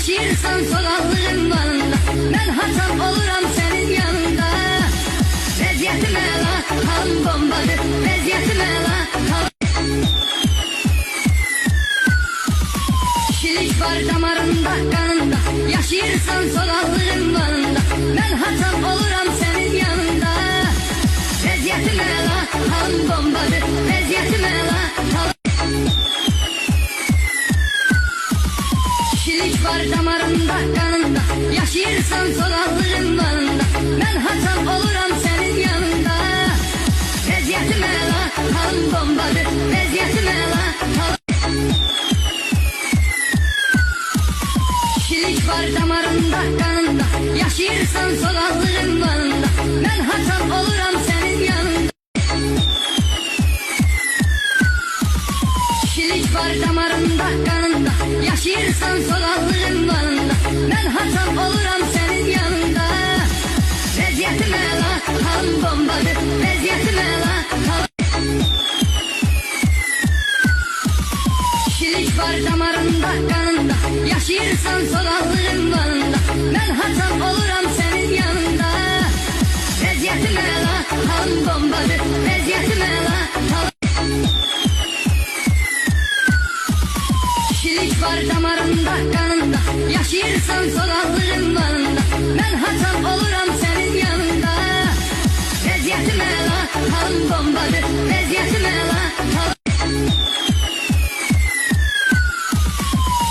yaşayırsan sokaqlığın vanında, mən haçan oluram sənin yanında. Vəziyyətim əla, halım bombadır, vəziyyətim əla, kişilik var damarında, qanında, yaşayırsan sokaqlığın vanında, mən haçan oluram sənin yanında. Vəziyyətim əla, halım bombadır, vəziyyətim əla, kişilik var damarında, qanında, yaşayırsan sokaqlığın vanında, mən haçan oluram sənin yanında. Vəziyyətim əla, halım bombadır, vəziyyətim əla, kişilik var damarında, qanında, yaşayırsan sokaqlığın vanında, mən haçan oluram sənin yanında. Kişilik var damarında, qanında, yaşayırsan sokaqlığın vanında, mən haçan oluram sənin yanında. Vəziyyətim əla, halım bombadır, vəziyyətim əla, kişilik var damarında, qanında, yaşayırsan sokaqlığın vanında, mən haçan oluram sənin yanında. Vəziyyətim əla, halım bombadır, vəziyyətim əla, kişilik var damarında, qanında, yaşayırsan sokaqlığın vanında, mən haçan oluram sənin yanında. Vəziyyətim əla, halım bombadır, vəziyyətim əla,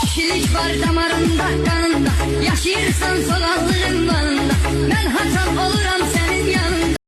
kişilik var damarında, qanında, yaşayırsan sokaqlığın vanında, mən haçan oluram sənin yanında.